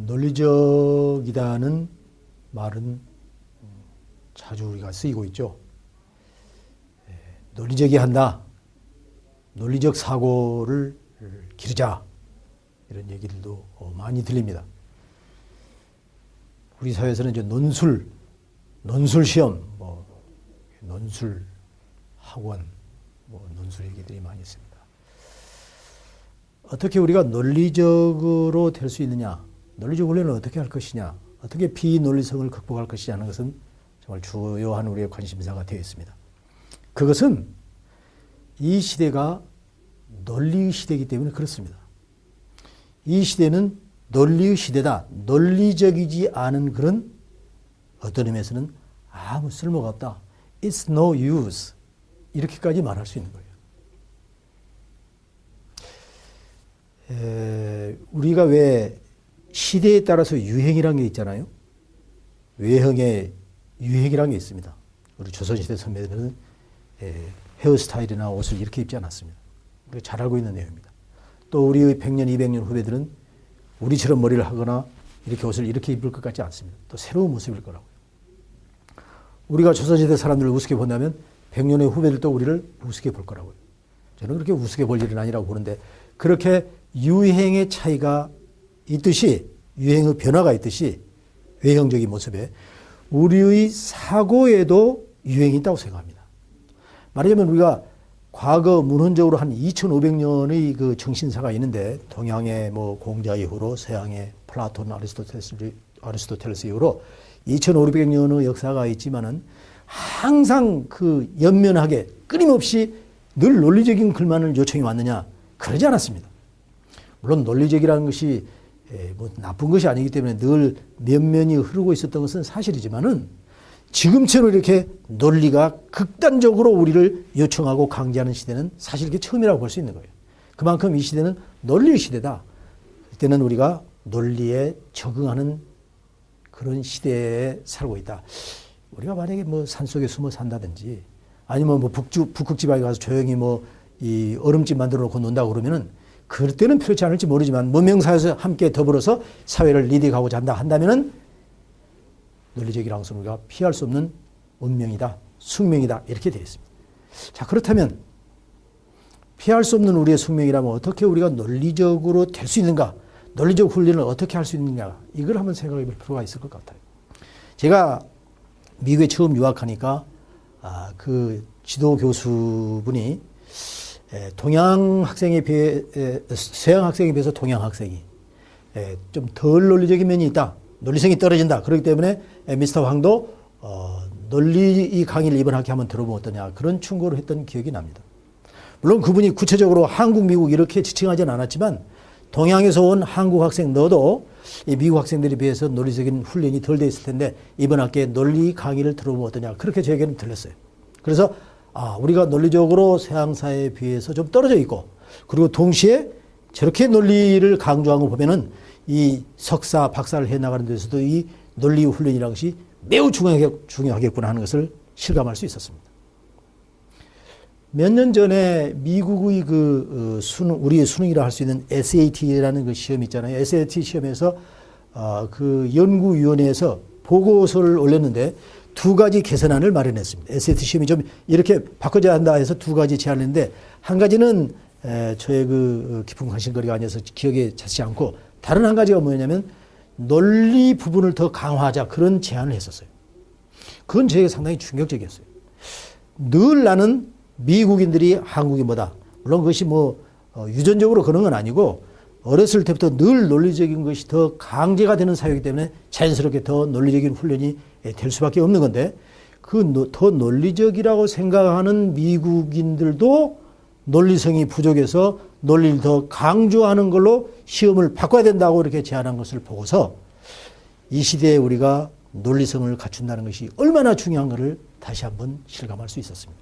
논리적이다는 말은 자주 우리가 쓰이고 있죠. 논리적이 한다. 논리적 사고를 기르자. 이런 얘기들도 많이 들립니다. 우리 사회에서는 이제 논술 시험, 논술 학원, 논술 얘기들이 많이 있습니다. 어떻게 우리가 논리적으로 될 수 있느냐, 논리적 훈련을 어떻게 할 것이냐, 어떻게 비논리성을 극복할 것이냐 하는 것은 정말 주요한 우리의 관심사가 되어 있습니다. 그것은 이 시대가 논리의 시대이기 때문에 그렇습니다. 이 시대는 논리의 시대다. 논리적이지 않은 그런 어떤 의미에서는 아무 쓸모가 없다. It's no use. 이렇게까지 말할 수 있는 거예요. 우리가 왜 시대에 따라서 유행이라는 게 있잖아요. 외형의 유행이라는 게 있습니다. 우리 조선시대 선배들은 헤어스타일이나 옷을 이렇게 입지 않았습니다. 우리가 잘 알고 있는 내용입니다. 또 우리의 100년, 200년 후배들은 우리처럼 머리를 하거나 이렇게 옷을 이렇게 입을 것 같지 않습니다. 또 새로운 모습일 거라고요. 우리가 조선시대 사람들을 우습게 본다면 100년의 후배들도 우리를 우습게 볼 거라고요. 저는 그렇게 우습게 볼 일은 아니라고 보는데, 그렇게 유행의 차이가 있듯이, 유행의 변화가 있듯이 외형적인 모습에 우리의 사고에도 유행이 있다고 생각합니다. 말하자면 우리가 과거 문헌적으로 한 2500년의 그 정신사가 있는데, 동양의 공자 이후로 서양의 플라톤, 아리스토텔레스 이후로 2500년의 역사가 있지만은 항상 그 연면하게 끊임없이 늘 논리적인 글만을 요청이 왔느냐? 그러지 않았습니다. 물론 논리적이라는 것이 나쁜 것이 아니기 때문에 늘 면면이 흐르고 있었던 것은 사실이지만은, 지금처럼 이렇게 논리가 극단적으로 우리를 요청하고 강제하는 시대는 사실 이게 처음이라고 볼 수 있는 거예요. 그만큼 이 시대는 논리의 시대다. 그때는 우리가 논리에 적응하는 그런 시대에 살고 있다. 우리가 만약에 산속에 숨어 산다든지, 아니면 북극지방에 가서 조용히 이 얼음집 만들어 놓고 논다고 그러면은, 그때는 그렇지 않을지 모르지만 문명사회에서 함께 더불어서 사회를 리딩하고자 한다면은 논리적이라는 것은 우리가 피할 수 없는 운명이다, 숙명이다, 이렇게 되어 있습니다. 자, 그렇다면 피할 수 없는 우리의 숙명이라면 어떻게 우리가 논리적으로 될 수 있는가? 논리적 훈련을 어떻게 할 수 있느냐? 이걸 한번 생각해 볼 필요가 있을 것 같아요. 제가 미국에 처음 유학하니까 그 지도 교수분이 동양 학생에 비해, 서양 학생에 비해서 동양 학생이 좀 덜 논리적인 면이 있다. 논리성이 떨어진다. 그렇기 때문에 미스터 황도 논리 강의를 이번 학기 한번 들어보면 어떠냐, 그런 충고를 했던 기억이 납니다. 물론 그분이 구체적으로 한국, 미국 이렇게 지칭하지는 않았지만, 동양에서 온 한국 학생 너도 이 미국 학생들에 비해서 논리적인 훈련이 덜 돼 있을 텐데 이번 학기에 논리 강의를 들어보면 어떠냐, 그렇게 저에게는 들렸어요. 그래서 우리가 논리적으로 서양 사회에 비해서 좀 떨어져 있고, 그리고 동시에 저렇게 논리를 강조한 거 보면은 이 석사, 박사를 해나가는 데서도 이 논리 훈련이라는 것이 매우 중요하겠구나 하는 것을 실감할 수 있었습니다. 몇 년 전에 미국의 우리의 수능이라 할 수 있는 SAT라는 그 시험이 있잖아요. SAT 시험에서 그 연구위원회에서 보고서를 올렸는데 두 가지 개선안을 마련했습니다. SAT 시험이 좀 이렇게 바꿔줘야 한다 해서 두 가지 제안을 했는데, 한 가지는 저의 그 깊은 관심거리가 아니어서 기억에 차지 않고, 다른 한 가지가 뭐냐면 논리 부분을 더 강화하자, 그런 제안을 했었어요. 그건 저에게 상당히 충격적이었어요. 늘 나는 미국인들이 한국인보다, 물론 그것이 유전적으로 그런 건 아니고 어렸을 때부터 늘 논리적인 것이 더 강제가 되는 사회이기 때문에 자연스럽게 더 논리적인 훈련이 될 수밖에 없는 건데, 더 논리적이라고 생각하는 미국인들도 논리성이 부족해서 논리를 더 강조하는 걸로 시험을 바꿔야 된다고 이렇게 제안한 것을 보고서 이 시대에 우리가 논리성을 갖춘다는 것이 얼마나 중요한 것을 다시 한번 실감할 수 있었습니다.